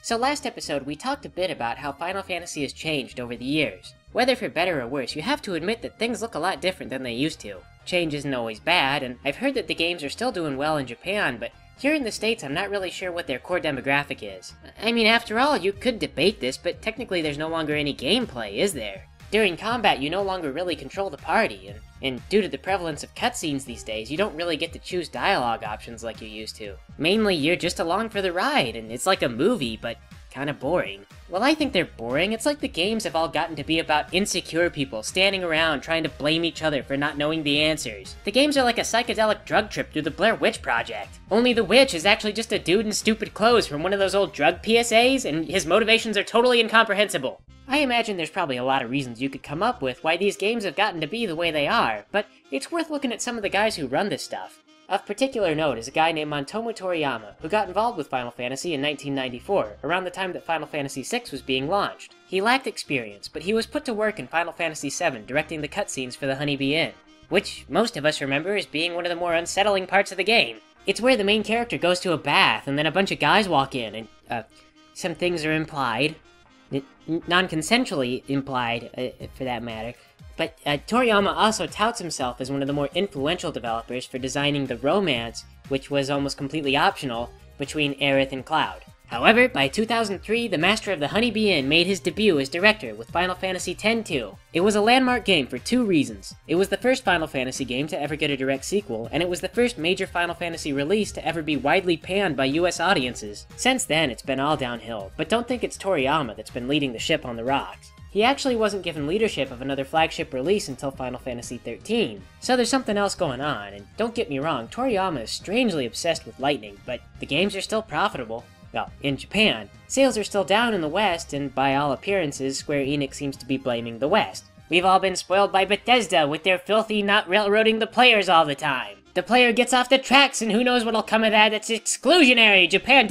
So last episode, we talked a bit about how Final Fantasy has changed over the years. Whether for better or worse, you have to admit that things look a lot different than they used to. Change isn't always bad, and I've heard that the games are still doing well in Japan, but here in the States I'm not really sure what their core demographic is. I mean, after all, you could debate this, but technically there's no longer any gameplay, is there? During combat, you no longer really control the party, and due to the prevalence of cutscenes these days, you don't really get to choose dialogue options like you used to. Mainly, you're just along for the ride, and it's like a movie, but kinda boring. Well, I think they're boring. It's like the games have all gotten to be about insecure people standing around trying to blame each other for not knowing the answers. The games are like a psychedelic drug trip through the Blair Witch Project. Only the witch is actually just a dude in stupid clothes from one of those old drug PSAs, and his motivations are totally incomprehensible. I imagine there's probably a lot of reasons you could come up with why these games have gotten to be the way they are, but it's worth looking at some of the guys who run this stuff. Of particular note is a guy named Montomo Toriyama, who got involved with Final Fantasy in 1994, around the time that Final Fantasy VI was being launched. He lacked experience, but he was put to work in Final Fantasy VII directing the cutscenes for the Honeybee Inn, which most of us remember as being one of the more unsettling parts of the game. It's where the main character goes to a bath, and then a bunch of guys walk in, and, some things are implied. Non-consensually implied, for that matter. But Toriyama also touts himself as one of the more influential developers for designing the romance, which was almost completely optional, between Aerith and Cloud. However, by 2003, the master of the Honeybee Inn made his debut as director with Final Fantasy X-2. It was a landmark game for two reasons. It was the first Final Fantasy game to ever get a direct sequel, and it was the first major Final Fantasy release to ever be widely panned by US audiences. Since then, it's been all downhill, but don't think it's Toriyama that's been leading the ship on the rocks. He actually wasn't given leadership of another flagship release until Final Fantasy XIII, so there's something else going on, and don't get me wrong, Toriyama is strangely obsessed with Lightning, but the games are still profitable. Well, in Japan. Sales are still down in the West, and by all appearances, Square Enix seems to be blaming the West. We've all been spoiled by Bethesda with their filthy not railroading the players all the time. The player gets off the tracks, and who knows what'll come of that. It's exclusionary. Japan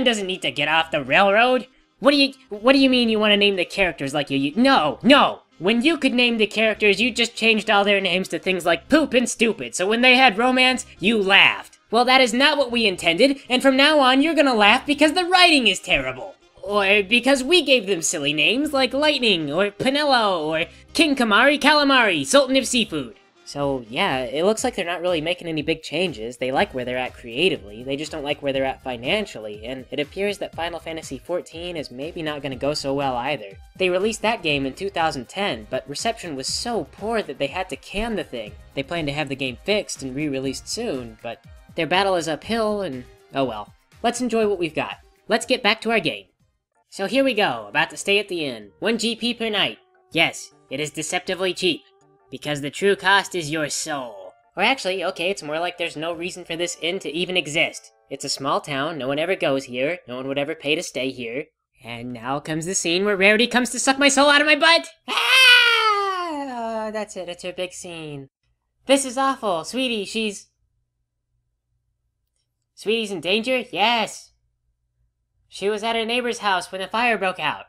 doesn't need to get off the railroad. What do you mean you want to name the characters like you No! When you could name the characters, you just changed all their names to things like poop and stupid, so when they had romance, you laughed. Well, that is not what we intended, and from now on you're gonna laugh because the writing is terrible. Or because we gave them silly names like Lightning, or Pinello, or King Kamari Calamari, Sultan of Seafood. So, yeah, it looks like they're not really making any big changes. They like where they're at creatively, they just don't like where they're at financially, and it appears that Final Fantasy XIV is maybe not gonna go so well either. They released that game in 2010, but reception was so poor that they had to can the thing. They plan to have the game fixed and re-released soon, but their battle is uphill, and oh well. Let's enjoy what we've got. Let's get back to our game. So here we go, about to stay at the inn. 1 GP per night. Yes, it is deceptively cheap. Because the true cost is your soul. Or actually, okay, it's more like there's no reason for this inn to even exist. It's a small town, no one ever goes here, no one would ever pay to stay here. And now comes the scene where Rarity comes to suck my soul out of my butt! Ah! Oh, that's it, it's her big scene. This is awful, Sweetie, Sweetie's in danger? Yes! She was at her neighbor's house when the fire broke out.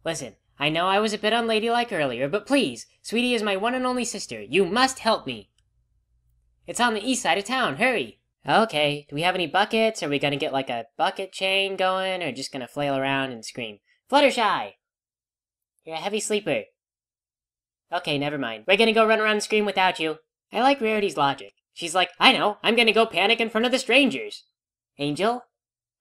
Listen, I know I was a bit unladylike earlier, but please, Sweetie is my one and only sister. You must help me. It's on the east side of town, hurry! Okay, do we have any buckets? Are we gonna get like a bucket chain going, or just gonna flail around and scream? Fluttershy! You're a heavy sleeper. Okay, never mind. We're gonna go run around and scream without you. I like Rarity's logic. She's like, I know, I'm gonna go panic in front of the strangers. Angel?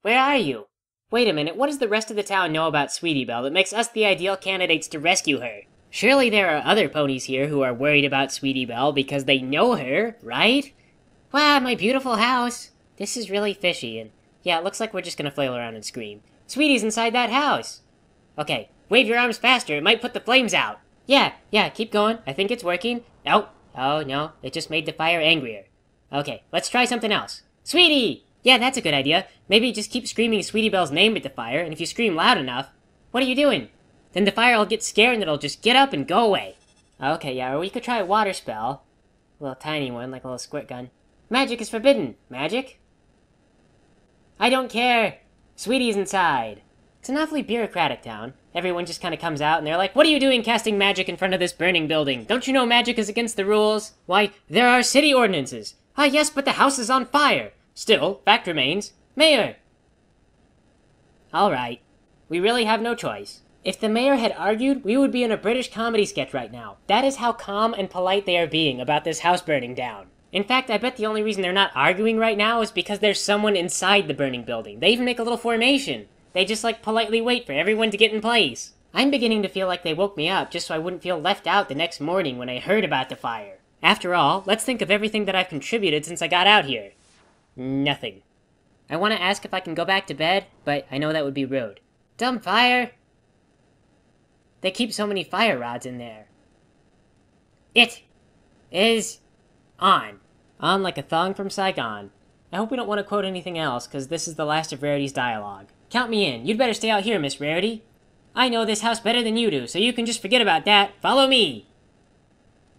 Where are you? Wait a minute, what does the rest of the town know about Sweetie Belle that makes us the ideal candidates to rescue her? Surely there are other ponies here who are worried about Sweetie Belle because they know her, right? Wow, my beautiful house. This is really fishy, and yeah, it looks like we're just gonna flail around and scream. Sweetie's inside that house! Okay, wave your arms faster, it might put the flames out. Yeah, keep going, I think it's working. Oh no, it just made the fire angrier. Okay, let's try something else. Sweetie! Yeah, that's a good idea. Maybe just keep screaming Sweetie Belle's name at the fire, and if you scream loud enough... What are you doing? Then the fire will get scared and it'll just get up and go away. Okay, yeah, or we could try a water spell. A little tiny one, like a little squirt gun. Magic is forbidden. Magic? I don't care. Sweetie's inside. It's an awfully bureaucratic town. Everyone just kind of comes out and they're like, what are you doing casting magic in front of this burning building? Don't you know magic is against the rules? Why, there are city ordinances. Ah yes, but the house is on fire. Still, fact remains, Mayor! Alright. We really have no choice. If the mayor had argued, we would be in a British comedy sketch right now. That is how calm and polite they are being about this house burning down. In fact, I bet the only reason they're not arguing right now is because there's someone inside the burning building. They even make a little formation. They just politely wait for everyone to get in place. I'm beginning to feel like they woke me up just so I wouldn't feel left out the next morning when I heard about the fire. After all, let's think of everything that I've contributed since I got out here. Nothing. I want to ask if I can go back to bed, but I know that would be rude. Dumb fire! They keep so many fire rods in there. It is on. On like a thong from Saigon. I hope we don't want to quote anything else, because this is the last of Rarity's dialogue. Count me in. You'd better stay out here, Miss Rarity. I know this house better than you do, so you can just forget about that. Follow me!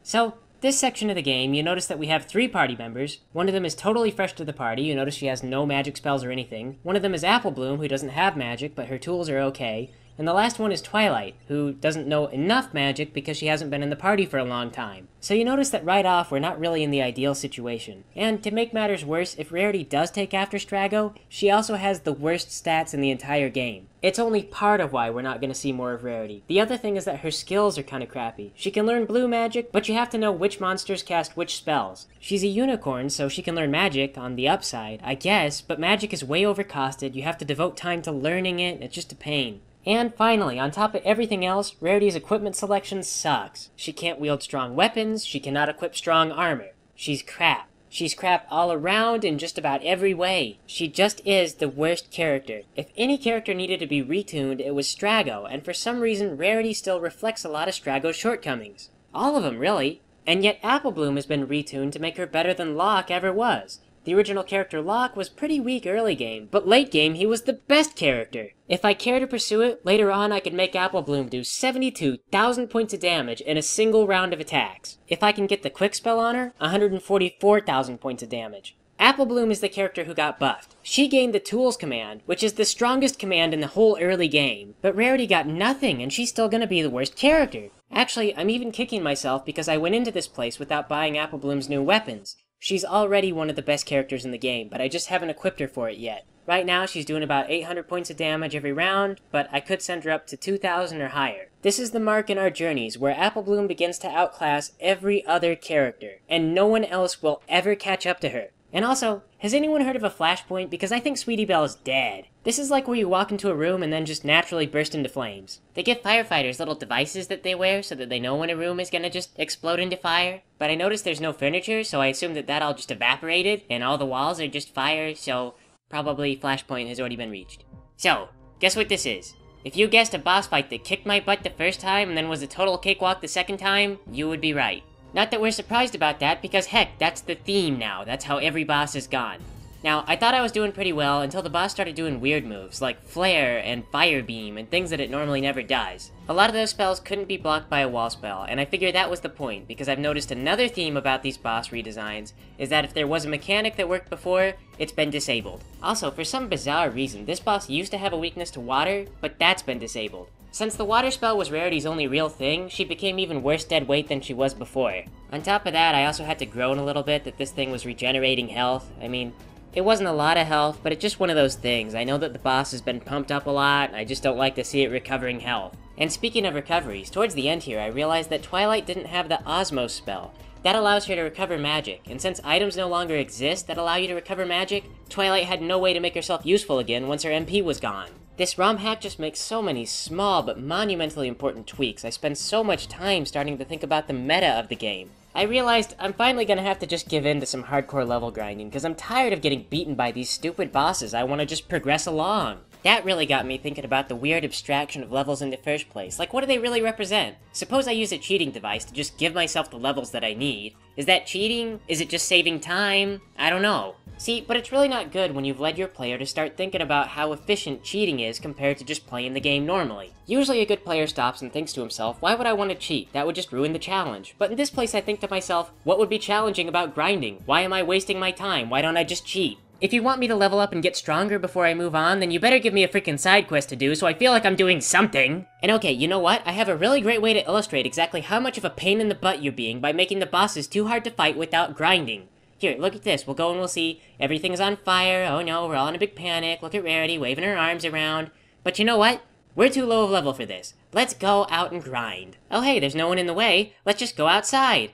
So, this section of the game, you notice that we have 3 party members. One of them is totally fresh to the party. You notice she has no magic spells or anything. One of them is Apple Bloom, who doesn't have magic, but her tools are okay. And the last one is Twilight, who doesn't know enough magic because she hasn't been in the party for a long time. So you notice that right off, we're not really in the ideal situation. And to make matters worse, if Rarity does take after Strago, she also has the worst stats in the entire game. It's only part of why we're not going to see more of Rarity. The other thing is that her skills are kind of crappy. She can learn blue magic, but you have to know which monsters cast which spells. She's a unicorn, so she can learn magic on the upside, I guess, but magic is way overcosted. You have to devote time to learning it, and it's just a pain. And finally, on top of everything else, Rarity's equipment selection sucks. She can't wield strong weapons, she cannot equip strong armor. She's crap. She's crap all around in just about every way. She just is the worst character. If any character needed to be retuned, it was Strago, and for some reason, Rarity still reflects a lot of Strago's shortcomings. All of them, really. And yet Apple Bloom has been retuned to make her better than Locke ever was. The original character Locke was pretty weak early game, but late game he was the best character. If I care to pursue it, later on I could make Apple Bloom do 72,000 points of damage in a single round of attacks. If I can get the quick spell on her, 144,000 points of damage. Apple Bloom is the character who got buffed. She gained the Tools command, which is the strongest command in the whole early game, but Rarity got nothing and she's still gonna be the worst character. Actually, I'm even kicking myself because I went into this place without buying Apple Bloom's new weapons. She's already one of the best characters in the game, but I just haven't equipped her for it yet. Right now, she's doing about 800 points of damage every round, but I could send her up to 2,000 or higher. This is the mark in our journeys where Apple Bloom begins to outclass every other character, and no one else will ever catch up to her. And also, has anyone heard of a flashpoint? Because I think Sweetie Belle is dead. This is like where you walk into a room and then just naturally burst into flames. They give firefighters little devices that they wear so that they know when a room is gonna just explode into fire. But I noticed there's no furniture, so I assumed that all just evaporated, and all the walls are just fire, so probably flashpoint has already been reached. So, guess what this is? If you guessed a boss fight that kicked my butt the first time and then was a total cakewalk the second time, you would be right. Not that we're surprised about that, because heck, that's the theme now. That's how every boss has gone. Now, I thought I was doing pretty well until the boss started doing weird moves, like Flare and Fire Beam and things that it normally never does. A lot of those spells couldn't be blocked by a wall spell, and I figured that was the point, because I've noticed another theme about these boss redesigns is that if there was a mechanic that worked before, it's been disabled. Also, for some bizarre reason, this boss used to have a weakness to water, but that's been disabled. Since the water spell was Rarity's only real thing, she became even worse dead weight than she was before. On top of that, I also had to groan a little bit that this thing was regenerating health. I mean, it wasn't a lot of health, but it's just one of those things. I know that the boss has been pumped up a lot, and I just don't like to see it recovering health. And speaking of recoveries, towards the end here, I realized that Twilight didn't have the Osmos spell. That allows her to recover magic, and since items no longer exist that allow you to recover magic, Twilight had no way to make herself useful again once her MP was gone. This ROM hack just makes so many small but monumentally important tweaks. I spend so much time starting to think about the meta of the game. I realized I'm finally gonna have to just give in to some hardcore level grinding, because I'm tired of getting beaten by these stupid bosses. I want to just progress along. That really got me thinking about the weird abstraction of levels in the first place. Like, what do they really represent? Suppose I use a cheating device to just give myself the levels that I need. Is that cheating? Is it just saving time? I don't know. See, but it's really not good when you've led your player to start thinking about how efficient cheating is compared to just playing the game normally. Usually a good player stops and thinks to himself, why would I want to cheat? That would just ruin the challenge. But in this place I think to myself, what would be challenging about grinding? Why am I wasting my time? Why don't I just cheat? If you want me to level up and get stronger before I move on, then you better give me a freaking side quest to do so I feel like I'm doing something. And okay, you know what? I have a really great way to illustrate exactly how much of a pain in the butt you're being by making the bosses too hard to fight without grinding. Here, look at this. We'll go and we'll see. Everything's on fire. Oh no, we're all in a big panic. Look at Rarity waving her arms around. But you know what? We're too low of level for this. Let's go out and grind. Oh hey, there's no one in the way. Let's just go outside.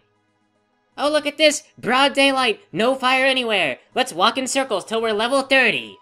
Oh, look at this! Broad daylight! No fire anywhere! Let's walk in circles till we're level 30!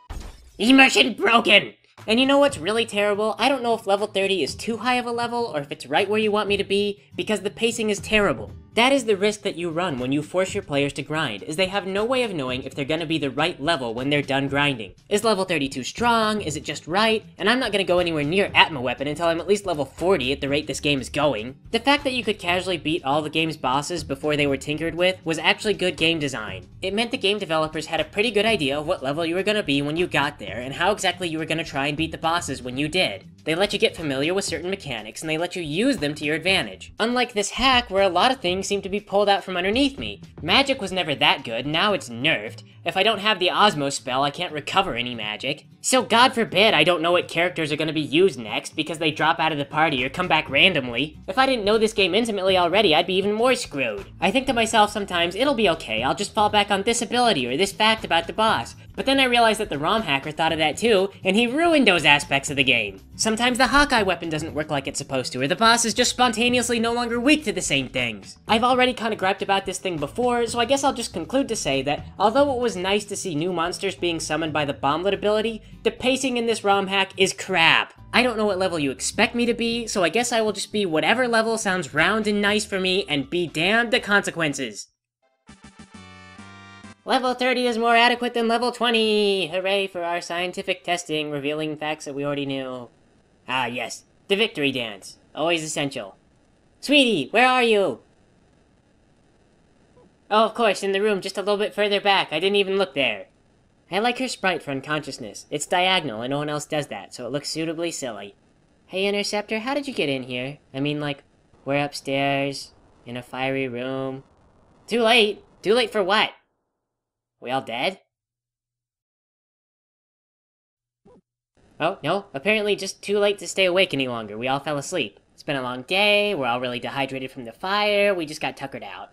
Immersion broken! And you know what's really terrible? I don't know if level 30 is too high of a level, or if it's right where you want me to be, because the pacing is terrible. That is the risk that you run when you force your players to grind, is they have no way of knowing if they're gonna be the right level when they're done grinding. Is level 30 too strong? Is it just right? And I'm not gonna go anywhere near Atma Weapon until I'm at least level 40 at the rate this game is going. The fact that you could casually beat all the game's bosses before they were tinkered with was actually good game design. It meant the game developers had a pretty good idea of what level you were gonna be when you got there, and how exactly you were gonna try and beat the bosses when you did. They let you get familiar with certain mechanics, and they let you use them to your advantage. Unlike this hack, where a lot of things seem to be pulled out from underneath me. Magic was never that good, now it's nerfed. If I don't have the Osmo spell, I can't recover any magic. So God forbid I don't know what characters are gonna be used next, because they drop out of the party or come back randomly. If I didn't know this game intimately already, I'd be even more screwed. I think to myself sometimes, it'll be okay, I'll just fall back on this ability or this fact about the boss. But then I realized that the ROM hacker thought of that too, and he ruined those aspects of the game. Sometimes the Hawkeye weapon doesn't work like it's supposed to, or the boss is just spontaneously no longer weak to the same things. I've already kinda griped about this thing before, so I guess I'll just conclude to say that, although it was nice to see new monsters being summoned by the bomblet ability, the pacing in this ROM hack is crap. I don't know what level you expect me to be, so I guess I will just be whatever level sounds round and nice for me, and be damned the consequences. Level 30 is more adequate than level 20! Hooray for our scientific testing, revealing facts that we already knew. Ah yes, the victory dance. Always essential. Sweetie, where are you? Oh, of course, in the room just a little bit further back. I didn't even look there. I like her sprite for unconsciousness. It's diagonal and no one else does that, so it looks suitably silly. Hey Interceptor, how did you get in here? I mean, like, we're upstairs, in a fiery room. Too late! Too late for what? We all dead? Oh, no, apparently just too late to stay awake any longer. We all fell asleep. It's been a long day, we're all really dehydrated from the fire, we just got tuckered out.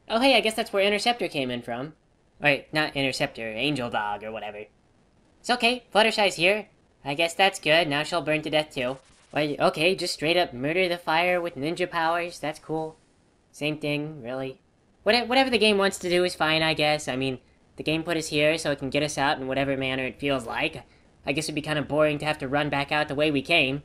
Oh hey, I guess that's where Interceptor came in from. Wait, not Interceptor, Angel Dog or whatever. It's okay, Fluttershy's here. I guess that's good, now she'll burn to death too. Well, okay, just straight up murder the fire with ninja powers, that's cool. Same thing, really. Whatever the game wants to do is fine, I guess. I mean, the game put us here so it can get us out in whatever manner it feels like. I guess it'd be kind of boring to have to run back out the way we came.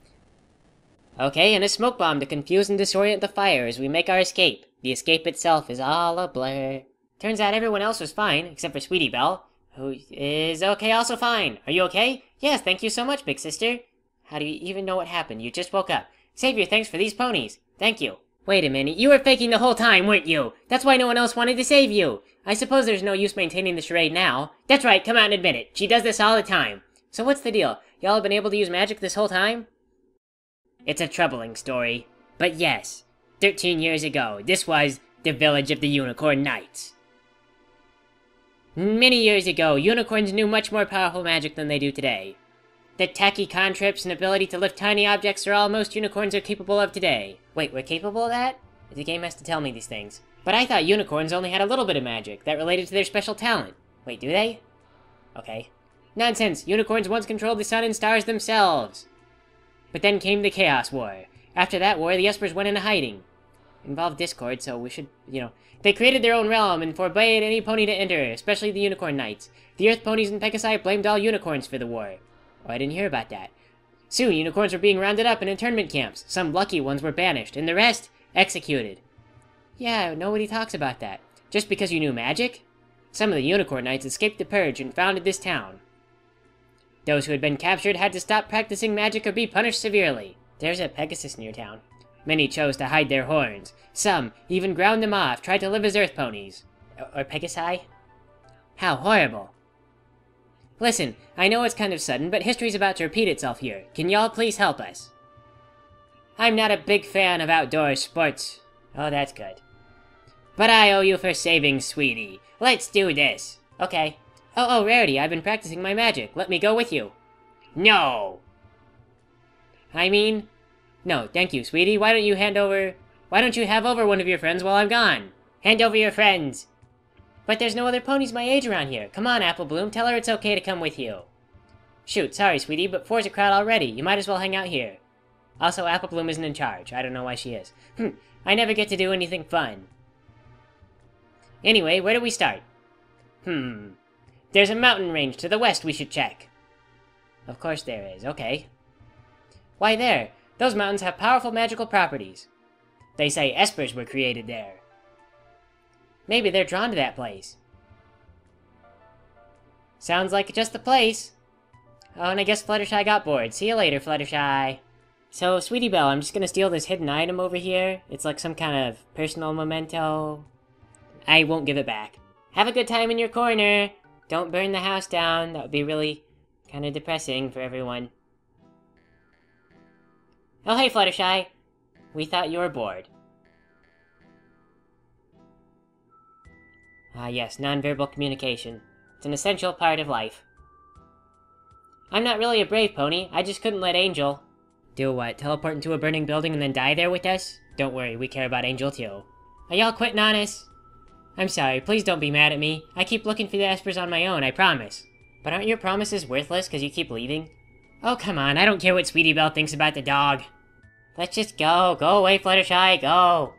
Okay, and a smoke bomb to confuse and disorient the fire as we make our escape. The escape itself is all a blur. Turns out everyone else was fine, except for Sweetie Belle, who is okay, also fine. Are you okay? Yes, thank you so much, big sister. How do you even know what happened? You just woke up. Savior, thanks for these ponies. Thank you. Wait a minute, you were faking the whole time, weren't you? That's why no one else wanted to save you. I suppose there's no use maintaining the charade now. That's right, come out and admit it. She does this all the time. So what's the deal? Y'all have been able to use magic this whole time? It's a troubling story. But yes, 13 years ago, this was the village of the Unicorn Knights. Many years ago, unicorns knew much more powerful magic than they do today. The tacky contrips and ability to lift tiny objects are all most unicorns are capable of today. Wait, we're capable of that? The game has to tell me these things. But I thought unicorns only had a little bit of magic that related to their special talent. Wait, do they? Okay. Nonsense! Unicorns once controlled the sun and stars themselves! But then came the Chaos War. After that war, the Espers went into hiding. Involved Discord, so we should, They created their own realm and forbade any pony to enter, especially the Unicorn Knights. The Earth Ponies and Pegasi blamed all unicorns for the war. Oh, I didn't hear about that. Soon, unicorns were being rounded up in internment camps. Some lucky ones were banished, and the rest, executed. Yeah, nobody talks about that. Just because you knew magic? Some of the Unicorn Knights escaped the Purge and founded this town. Those who had been captured had to stop practicing magic or be punished severely. There's a Pegasus near town. Many chose to hide their horns. Some even ground them off, tried to live as Earth Ponies. Or Pegasi? How horrible. Listen, I know it's kind of sudden, but history's about to repeat itself here. Can y'all please help us? I'm not a big fan of outdoor sports. Oh, that's good. But I owe you for saving Sweetie. Let's do this. Okay. Oh, Rarity, I've been practicing my magic. Let me go with you. No! No, thank you, Sweetie. Why don't you have over one of your friends while I'm gone? Hand over your friends. But there's no other ponies my age around here. Come on, Apple Bloom, tell her it's okay to come with you. Shoot, sorry, sweetie, but 4's a crowd already. You might as well hang out here. Also, Apple Bloom isn't in charge. I don't know why she is. I never get to do anything fun. Anyway, where do we start? There's a mountain range to the west we should check. Of course there is, okay. Why there? Those mountains have powerful magical properties. They say espers were created there. Maybe they're drawn to that place. Sounds like just the place. Oh, and I guess Fluttershy got bored. See you later, Fluttershy. So, Sweetie Belle, I'm just gonna steal this hidden item over here. It's like some kind of personal memento. I won't give it back. Have a good time in your corner. Don't burn the house down. That would be really kind of depressing for everyone. Oh, hey, Fluttershy. We thought you were bored. Ah, yes, nonverbal communication. It's an essential part of life. I'm not really a brave pony. I just couldn't let Angel... Do what? Teleport into a burning building and then die there with us? Don't worry, we care about Angel too. Are y'all quitting on us? I'm sorry, please don't be mad at me. I keep looking for the espers on my own, I promise. But aren't your promises worthless because you keep leaving? Oh, come on, I don't care what Sweetie Belle thinks about the dog. Let's just go. Go away, Fluttershy, go.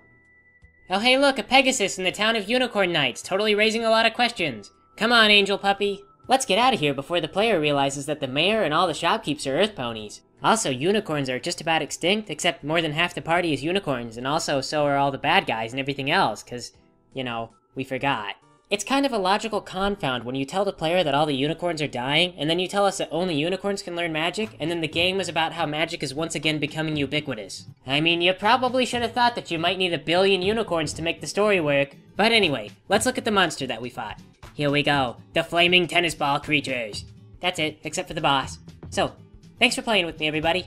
Oh, hey, look, a Pegasus in the town of Unicorn Knights, totally raising a lot of questions. Come on, Angel Puppy. Let's get out of here before the player realizes that the mayor and all the shopkeepers are Earth ponies. Also, unicorns are just about extinct, except more than half the party is unicorns, and also so are all the bad guys and everything else, cause, you know, we forgot. It's kind of a logical confound when you tell the player that all the unicorns are dying, and then you tell us that only unicorns can learn magic, and then the game is about how magic is once again becoming ubiquitous. I mean, you probably should have thought that you might need 1 billion unicorns to make the story work. But anyway, let's look at the monster that we fought. Here we go. The flaming tennis ball creatures. That's it, except for the boss. So, thanks for playing with me, everybody.